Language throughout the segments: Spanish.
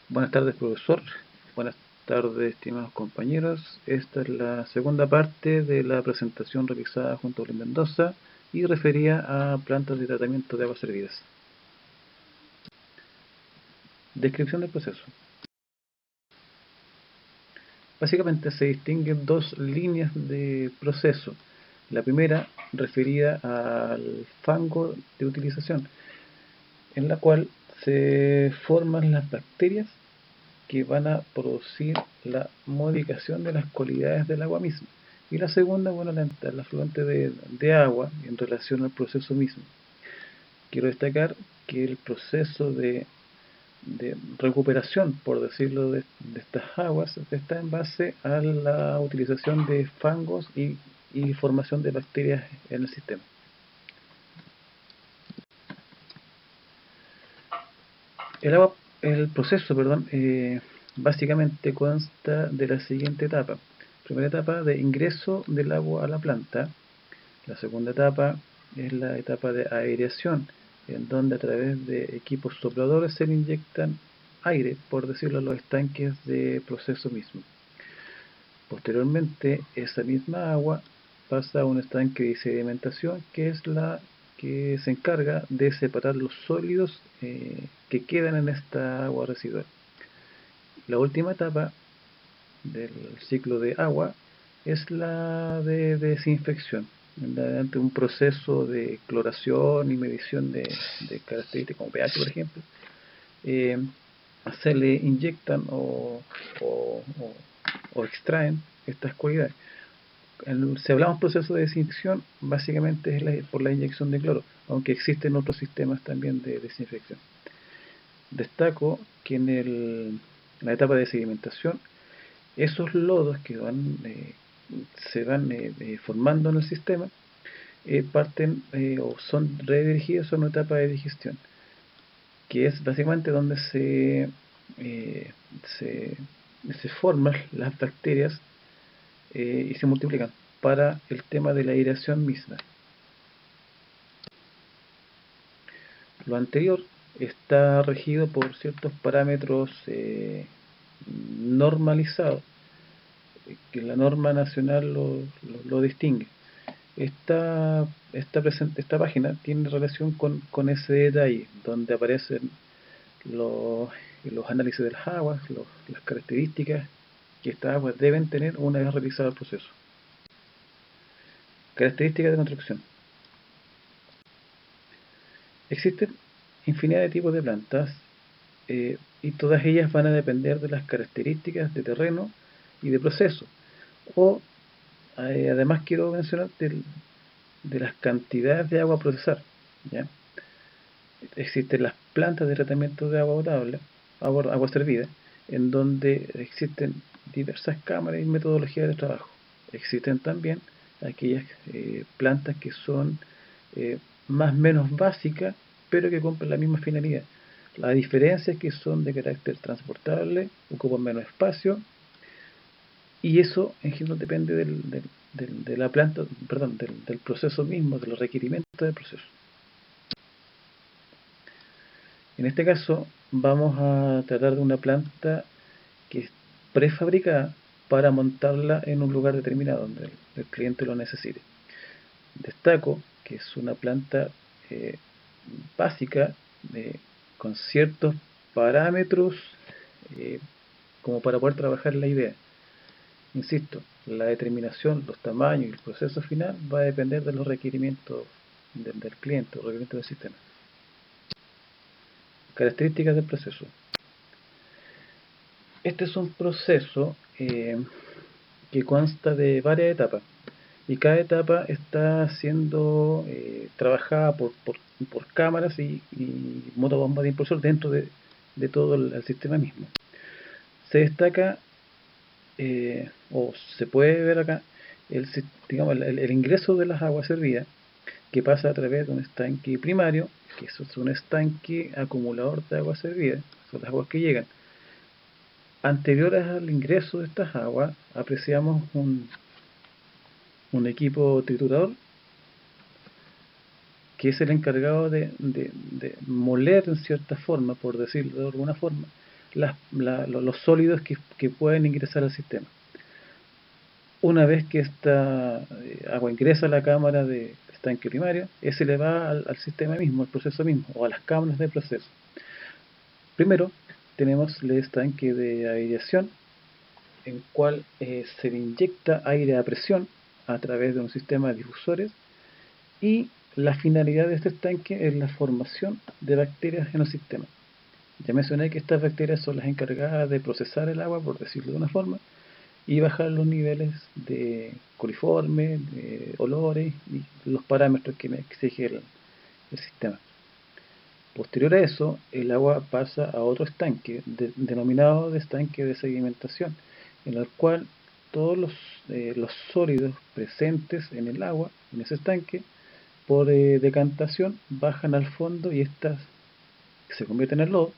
Buenas tardes, profesor. Buenas tardes, estimados compañeros. Esta es la segunda parte de la presentación realizada junto a Luis Mendoza y refería a plantas de tratamiento de aguas servidas. Descripción del proceso. Básicamente se distinguen dos líneas de proceso. La primera referida al fango de utilización, en la cual se forman las bacterias que van a producir la modificación de las cualidades del agua misma. Y la segunda, bueno, la afluente de agua en relación al proceso mismo. Quiero destacar que el proceso de recuperación, por decirlo, de estas aguas está en base a la utilización de fangos y formación de bacterias en el sistema. El proceso, perdón, básicamente consta de la siguiente etapa. Primera etapa de ingreso del agua a la planta. La segunda etapa es la etapa de aireación, en donde a través de equipos sopladores se le inyectan aire, por decirlo, a los estanques de proceso mismo. Posteriormente, esa misma agua pasa a un estanque de sedimentación, que es la que se encarga de separar los sólidos que quedan en esta agua residual. La última etapa del ciclo de agua es la de desinfección, mediante un proceso de cloración y medición de características como pH, por ejemplo. eh, Se le inyectan o extraen estas cualidades. Si hablamos proceso de desinfección, básicamente es por la inyección de cloro, aunque existen otros sistemas también de desinfección. Destaco que en la etapa de sedimentación, esos lodos que se van formando en el sistema parten o son redirigidos a una etapa de digestión, que es básicamente donde eh, se, se forman las bacterias y se multiplican para el tema de la aireación misma. Lo anterior está regido por ciertos parámetros normalizados, que la norma nacional lo distingue. Esta página tiene relación con ese detalle, donde aparecen los análisis de las aguas, las características que estas aguas deben tener una vez realizado el proceso. Características de construcción. Existen infinidad de tipos de plantas y todas ellas van a depender de las características de terreno y de proceso. Además quiero mencionar de las cantidades de agua a procesar. ¿Ya? Existen las plantas de tratamiento de agua potable, agua servida, en donde existen diversas cámaras y metodologías de trabajo. Existen también aquellas plantas que son más o menos básicas, pero que cumplen la misma finalidad. La diferencia es que son de carácter transportable, ocupan menos espacio, y eso en general depende de la planta, perdón, del proceso mismo, de los requerimientos del proceso. En este caso vamos a tratar de una planta que es prefabricada para montarla en un lugar determinado donde el cliente lo necesite. Destaco que es una planta básica con ciertos parámetros eh, como para poder trabajar la idea. Insisto, la determinación, los tamaños y el proceso final va a depender de los requerimientos del cliente, los requerimientos del sistema. Características del proceso. Este es un proceso que consta de varias etapas y cada etapa está siendo trabajada por cámaras y motobombas de impulsor dentro de todo el sistema mismo. Se destaca o se puede ver acá el ingreso de las aguas servidas, que pasa a través de un estanque primario, que es un estanque acumulador de aguas servidas, son las aguas que llegan. Anteriores al ingreso de estas aguas, apreciamos un equipo triturador que es el encargado de moler en cierta forma, por decirlo de alguna forma, los sólidos que pueden ingresar al sistema. Una vez que esta agua ingresa a la cámara de estanque primario, ese le va al sistema mismo, al proceso mismo, o a las cámaras de proceso. Primero tenemos el estanque de aireación, en cual se le inyecta aire a presión a través de un sistema de difusores, y la finalidad de este estanque es la formación de bacterias en el sistema. Ya mencioné que estas bacterias son las encargadas de procesar el agua, por decirlo de una forma, y bajar los niveles de coliformes, de olores y los parámetros que me exige el sistema. Posterior a eso, el agua pasa a otro estanque, denominado de estanque de sedimentación, en el cual todos los sólidos presentes en el agua, en ese estanque, por decantación, bajan al fondo y estas se convierten en lodo,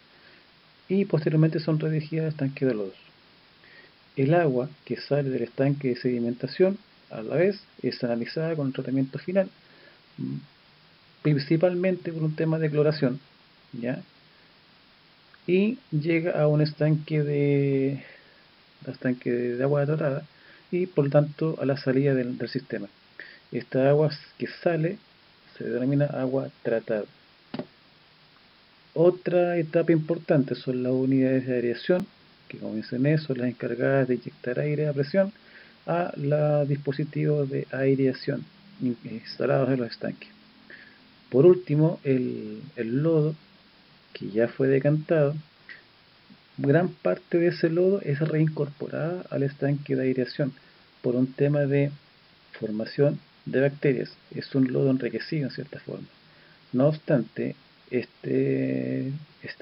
y posteriormente son redirigidas al estanque de lodos. El agua que sale del estanque de sedimentación, a la vez, es analizada con el tratamiento final, principalmente por un tema de cloración, ¿ya? Y llega a un estanque de agua tratada, y por lo tanto a la salida del sistema. Esta agua que sale se denomina agua tratada. Otra etapa importante son las unidades de aireación, que como mencioné son las encargadas de inyectar aire a presión a los dispositivos de aireación instalados en los estanques. Por último, el lodo, que ya fue decantado, gran parte de ese lodo es reincorporada al estanque de aireación por un tema de formación de bacterias. Es un lodo enriquecido en cierta forma. No obstante, este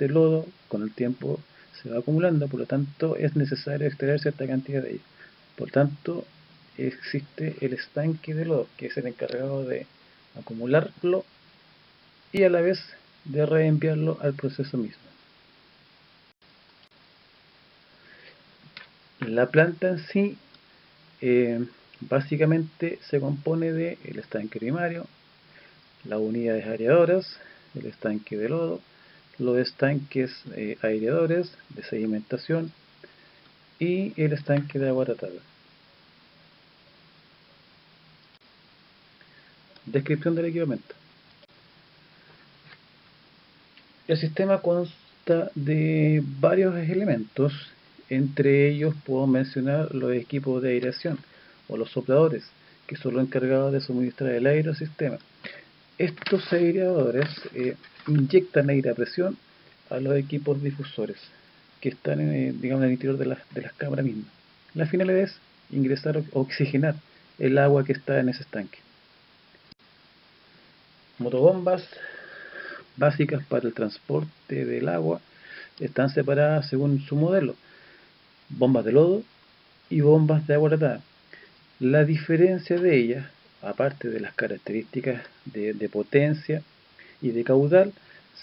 lodo con el tiempo se va acumulando, por lo tanto es necesario extraer cierta cantidad de ello. Por tanto, existe el estanque de lodo, que es el encargado de acumularlo y a la vez de reenviarlo al proceso mismo. La planta en sí básicamente se compone del estanque primario, las unidades aireadoras, el estanque de lodo, los estanques aireadores de sedimentación y el estanque de agua tratada. Descripción del equipamiento. El sistema consta de varios elementos, entre ellos puedo mencionar los equipos de aireación o los sopladores, que son los encargados de suministrar el aire al sistema. Estos aireadores inyectan aire a presión a los equipos difusores que están digamos, en el interior de las cámaras mismas. La finalidad es ingresar o oxigenar el agua que está en ese estanque. Motobombas básicas para el transporte del agua están separadas según su modelo: bombas de lodo y bombas de agua tratada. La diferencia de ellas, aparte de las características de potencia y de caudal,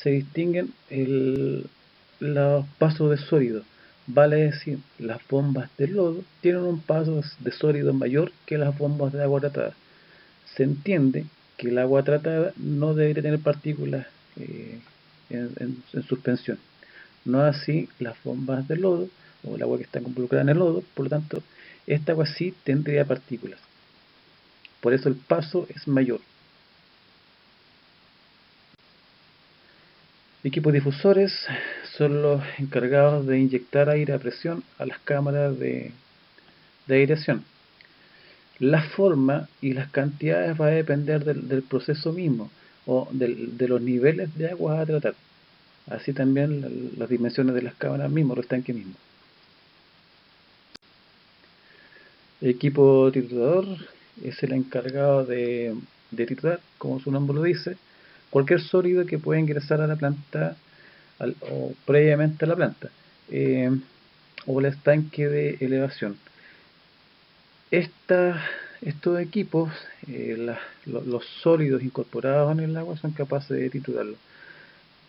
se distinguen los pasos de sólido. Vale decir, las bombas de lodo tienen un paso de sólido mayor que las bombas de agua tratada. Se entiende que el agua tratada no debería tener partículas en suspensión. No así las bombas de lodo o el agua que está involucrada en el lodo. Por lo tanto, esta agua sí tendría partículas. Por eso el paso es mayor. Equipos difusores son los encargados de inyectar aire a presión a las cámaras de aireación. La forma y las cantidades va a depender del proceso mismo o de los niveles de agua a tratar. Así también las dimensiones de las cámaras mismas, los estanques mismos. El equipo triturador es el encargado de triturar, como su nombre lo dice, cualquier sólido que pueda ingresar a la planta o previamente a la planta, o el estanque de elevación. Estos equipos, los sólidos incorporados en el agua son capaces de triturarlo,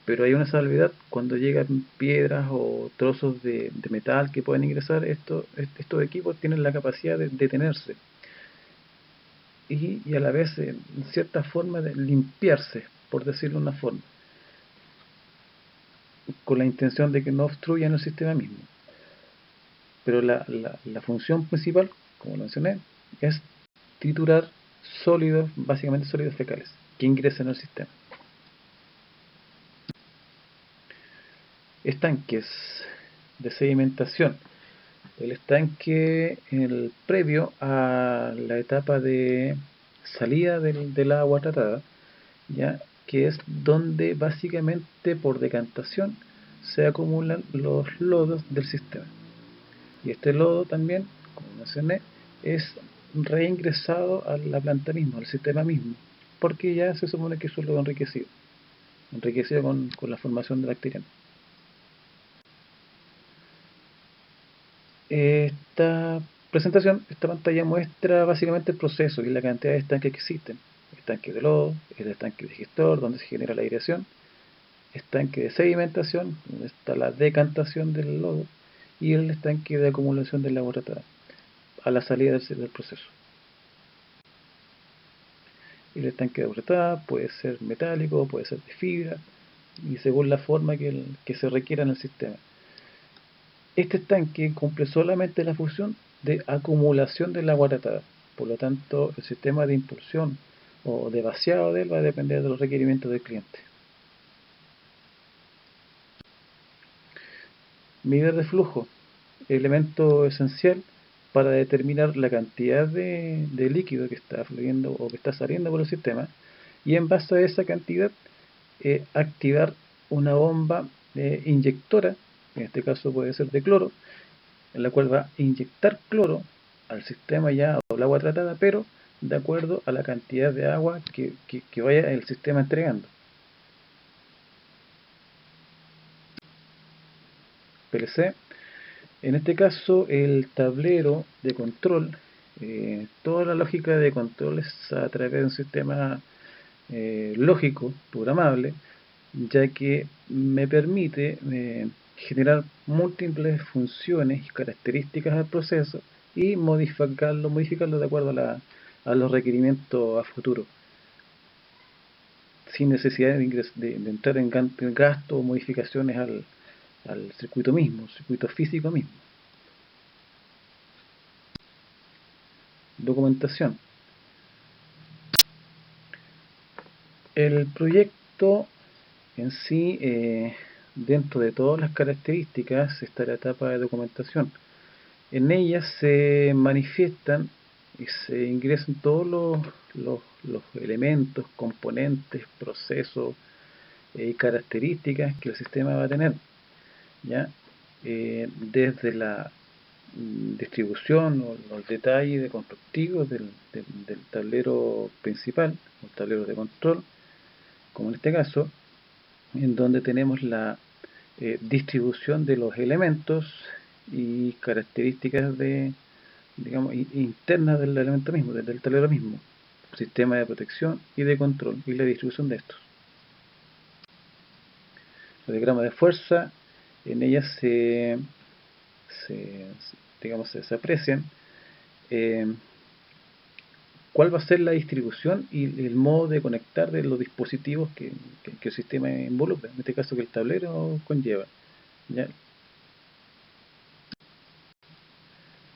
pero hay una salvedad: cuando llegan piedras o trozos de metal que pueden ingresar, estos equipos tienen la capacidad de detenerse y a la vez en cierta forma de limpiarse, por decirlo de una forma. con la intención de que no obstruyan el sistema mismo. Pero la función principal, como lo mencioné, es triturar sólidos, básicamente sólidos fecales, que ingresen al sistema. Estanques de sedimentación. El estanque previo a la etapa de salida del agua tratada, ya que es donde básicamente por decantación se acumulan los lodos del sistema. Y este lodo también, como mencioné, es reingresado a la planta misma, al sistema mismo, porque ya se supone que es un lodo enriquecido, con la formación de bacterias. Esta presentación, esta pantalla muestra básicamente el proceso y la cantidad de estanques que existen. Estanque de lodo, el estanque digestor, donde se genera la aireación, estanque de sedimentación, donde está la decantación del lodo, y el estanque de acumulación del agua tratada a la salida del proceso. El estanque de agua tratada puede ser metálico, puede ser de fibra, y según la forma que se requiera en el sistema. Este estanque cumple solamente la función de acumulación del agua tratada. Por lo tanto, el sistema de impulsión o de vaciado de él va a depender de los requerimientos del cliente. Medidor de flujo, elemento esencial para determinar la cantidad de líquido que está fluyendo o que está saliendo por el sistema, y en base a esa cantidad activar una bomba inyectora, en este caso puede ser de cloro, en la cual va a inyectar cloro al sistema ya o al agua tratada, pero de acuerdo a la cantidad de agua que vaya el sistema entregando. PLC. En este caso, el tablero de control, toda la lógica de control es a través de un sistema lógico, programable, ya que me permite generar múltiples funciones y características al proceso y modificarlo de acuerdo a los requerimientos a futuro, sin necesidad de entrar en gasto o modificaciones al circuito mismo, circuito físico mismo. Documentación. El proyecto en sí, dentro de todas las características, está la etapa de documentación. En ellas se manifiestan y se ingresan todos los elementos, componentes, procesos y características que el sistema va a tener, ¿ya? Desde la distribución o los detalles constructivos del tablero principal, o tablero de control, como en este caso, en donde tenemos la distribución de los elementos y características digamos, internas del elemento mismo, del tablero mismo, sistema de protección y de control y la distribución de estos. Los diagramas de fuerza, en ellas se aprecian cuál va a ser la distribución y el modo de conectar de los dispositivos que el sistema involucra, en este caso que el tablero conlleva, ¿ya?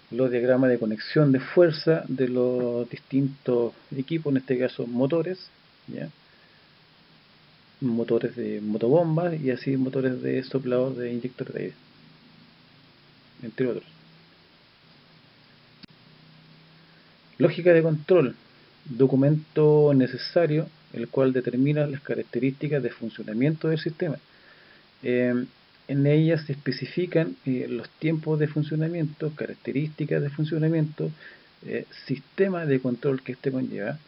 Los diagramas de conexión de fuerza de los distintos equipos, en este caso motores, ¿ya? Motores de motobombas y así motores de soplador de inyector de aire, entre otros. Lógica de control, documento necesario el cual determina las características de funcionamiento del sistema. En ellas se especifican los tiempos de funcionamiento, características de funcionamiento, sistema de control que este conlleva,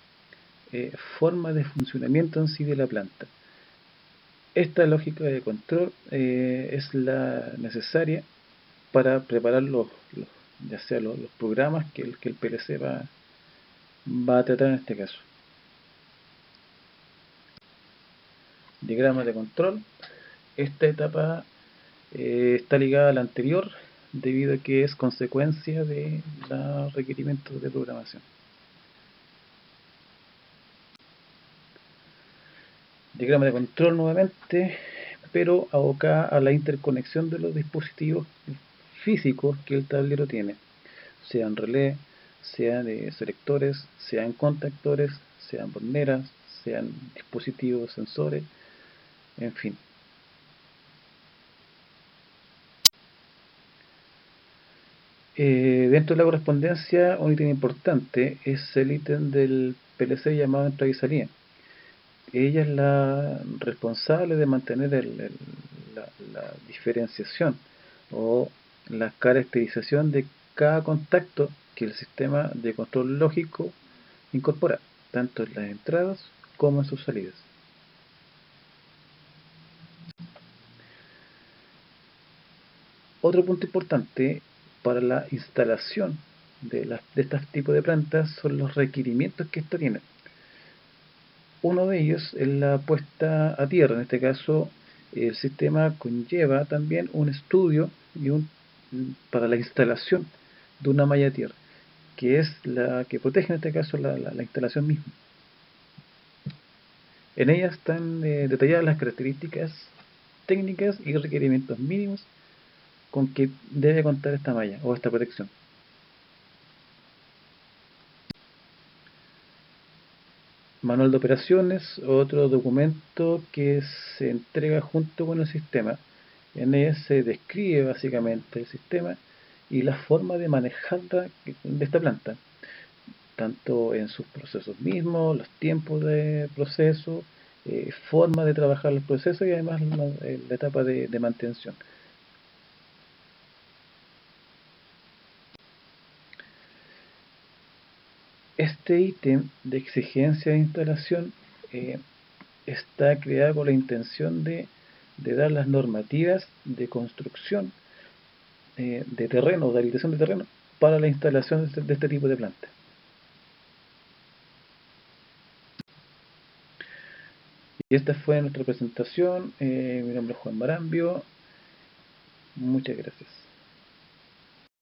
forma de funcionamiento en sí de la planta. Esta lógica de control es la necesaria para preparar ya sea los programas que el PLC va a tratar en este caso. Diagrama de control. Esta etapa está ligada a la anterior debido a que es consecuencia de los requerimientos de programación. Diagrama de control nuevamente. pero abocada a la interconexión de los dispositivos físicos que el tablero tiene, sean relé, sean selectores, sean contactores, sean borneras, sean dispositivos sensores, en fin. Dentro de la correspondencia, un ítem importante es el ítem del PLC llamado entrada y salida. Ella es la responsable de mantener la diferenciación o la caracterización de cada contacto que el sistema de control lógico incorpora, tanto en las entradas como en sus salidas. Otro punto importante para la instalación de este tipo de plantas son los requerimientos que ésta tiene. Uno de ellos es la puesta a tierra. En este caso, el sistema conlleva también un estudio para la instalación de una malla tierra, que es la que protege en este caso la instalación misma. En ella están detalladas las características técnicas y requerimientos mínimos con que debe contar esta malla o esta protección. Manual de operaciones, otro documento que se entrega junto con el sistema. En él se describe básicamente el sistema y la forma de manejarla de esta planta, tanto en sus procesos mismos, los tiempos de proceso, forma de trabajar los procesos y además la etapa de mantención. Este ítem de exigencia de instalación está creado con la intención de dar las normativas de construcción de terreno, de habilitación de terreno, para la instalación de este tipo de plantas. Y esta fue nuestra presentación. Mi nombre es Juan Marambio. Muchas gracias.